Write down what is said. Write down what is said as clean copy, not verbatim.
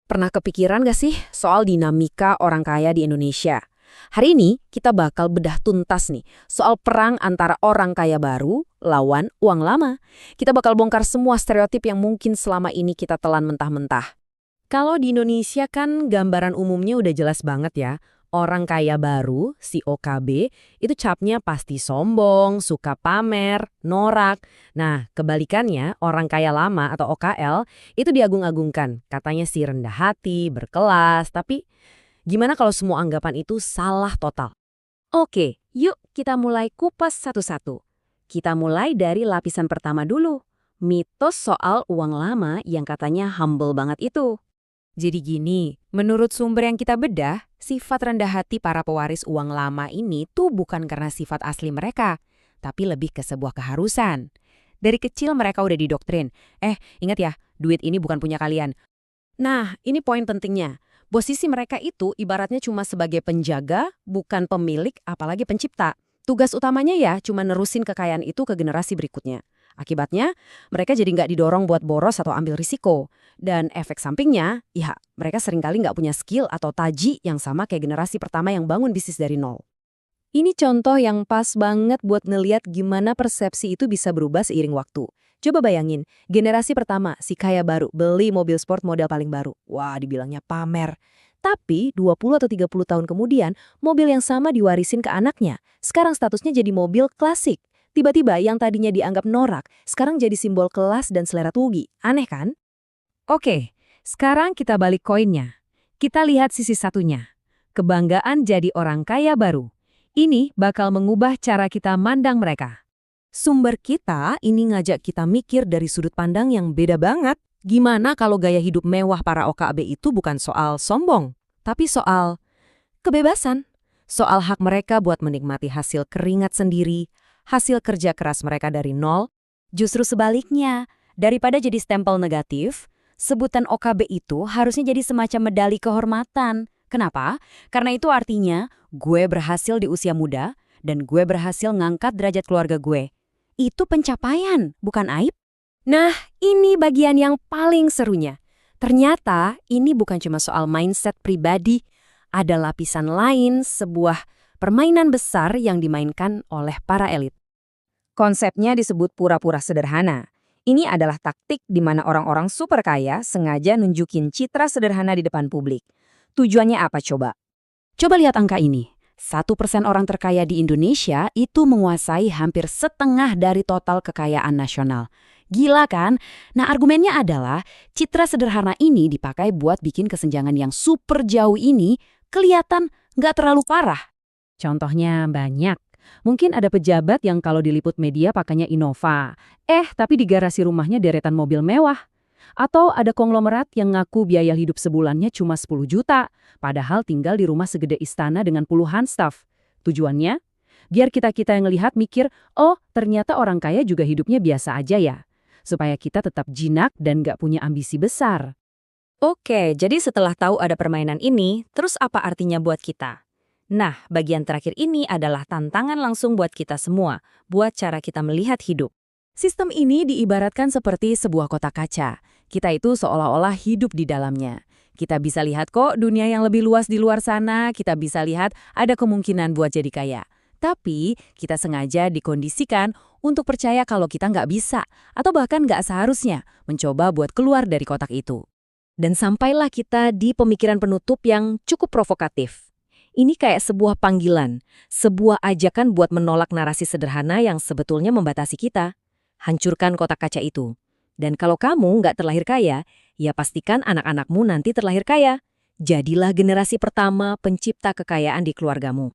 Pernah kepikiran gak sih soal dinamika orang kaya di Indonesia? Hari ini kita bakal bedah tuntas nih soal perang antara orang kaya baru lawan uang lama. Kita bakal bongkar semua stereotip yang mungkin selama ini kita telan mentah-mentah. Kalau di Indonesia kan gambaran umumnya udah jelas banget ya. Orang kaya baru, si OKB, itu capnya pasti sombong, suka pamer, norak. Nah, kebalikannya, orang kaya lama atau OKL itu diagung-agungkan. Katanya sih rendah hati, berkelas, tapi gimana kalau semua anggapan itu salah total? Oke, yuk kita mulai kupas satu-satu. Kita mulai dari lapisan pertama dulu. Mitos soal uang lama yang katanya humble banget itu. Jadi gini, menurut sumber yang kita bedah, sifat rendah hati para pewaris uang lama ini tuh bukan karena sifat asli mereka, tapi lebih ke sebuah keharusan. Dari kecil mereka udah didoktrin, ingat ya, duit ini bukan punya kalian. Nah, ini poin pentingnya. Posisi mereka itu ibaratnya cuma sebagai penjaga, bukan pemilik, apalagi pencipta. Tugas utamanya ya cuma nerusin kekayaan itu ke generasi berikutnya. Akibatnya, mereka jadi nggak didorong buat boros atau ambil risiko. Dan efek sampingnya, ya mereka seringkali nggak punya skill atau taji yang sama kayak generasi pertama yang bangun bisnis dari nol. Ini contoh yang pas banget buat ngeliat gimana persepsi itu bisa berubah seiring waktu. Coba bayangin, generasi pertama, si kaya baru, beli mobil sport model paling baru. Wah, dibilangnya pamer. Tapi 20 atau 30 tahun kemudian, mobil yang sama diwarisin ke anaknya. Sekarang statusnya jadi mobil klasik. Tiba-tiba yang tadinya dianggap norak, sekarang jadi simbol kelas dan selera tinggi. Aneh kan? Oke, sekarang kita balik koinnya. Kita lihat sisi satunya. Kebanggaan jadi orang kaya baru. Ini bakal mengubah cara kita mandang mereka. Sumber kita ini ngajak kita mikir dari sudut pandang yang beda banget. Gimana kalau gaya hidup mewah para OKB itu bukan soal sombong, tapi soal kebebasan. Soal hak mereka buat menikmati hasil keringat sendiri, hasil kerja keras mereka dari nol. Justru sebaliknya, daripada jadi stempel negatif, sebutan OKB itu harusnya jadi semacam medali kehormatan. Kenapa? Karena itu artinya gue berhasil di usia muda dan gue berhasil ngangkat derajat keluarga gue. Itu pencapaian, bukan aib. Nah, ini bagian yang paling serunya. Ternyata ini bukan cuma soal mindset pribadi, ada lapisan lain, sebuah permainan besar yang dimainkan oleh para elit. Konsepnya disebut pura-pura sederhana. Ini adalah taktik di mana orang-orang super kaya sengaja nunjukin citra sederhana di depan publik. Tujuannya apa coba? Coba lihat angka ini. 1% orang terkaya di Indonesia itu menguasai hampir setengah dari total kekayaan nasional. Gila kan? Nah, argumennya adalah citra sederhana ini dipakai buat bikin kesenjangan yang super jauh ini kelihatan nggak terlalu parah. Contohnya banyak. Mungkin ada pejabat yang kalau diliput media pakainya Innova. Tapi di garasi rumahnya deretan mobil mewah. Atau ada konglomerat yang ngaku biaya hidup sebulannya cuma 10 juta, padahal tinggal di rumah segede istana dengan puluhan staf. Tujuannya? Biar kita-kita yang ngelihat mikir, oh ternyata orang kaya juga hidupnya biasa aja ya. Supaya kita tetap jinak dan nggak punya ambisi besar. Oke, jadi setelah tahu ada permainan ini, terus apa artinya buat kita? Nah, bagian terakhir ini adalah tantangan langsung buat kita semua, buat cara kita melihat hidup. Sistem ini diibaratkan seperti sebuah kotak kaca. Kita itu seolah-olah hidup di dalamnya. Kita bisa lihat kok dunia yang lebih luas di luar sana, kita bisa lihat ada kemungkinan buat jadi kaya. Tapi kita sengaja dikondisikan untuk percaya kalau kita nggak bisa, atau bahkan nggak seharusnya mencoba buat keluar dari kotak itu. Dan sampailah kita di pemikiran penutup yang cukup provokatif. Ini kayak sebuah panggilan, sebuah ajakan buat menolak narasi sederhana yang sebetulnya membatasi kita. Hancurkan kotak kaca itu. Dan kalau kamu nggak terlahir kaya, ya pastikan anak-anakmu nanti terlahir kaya. Jadilah generasi pertama pencipta kekayaan di keluargamu.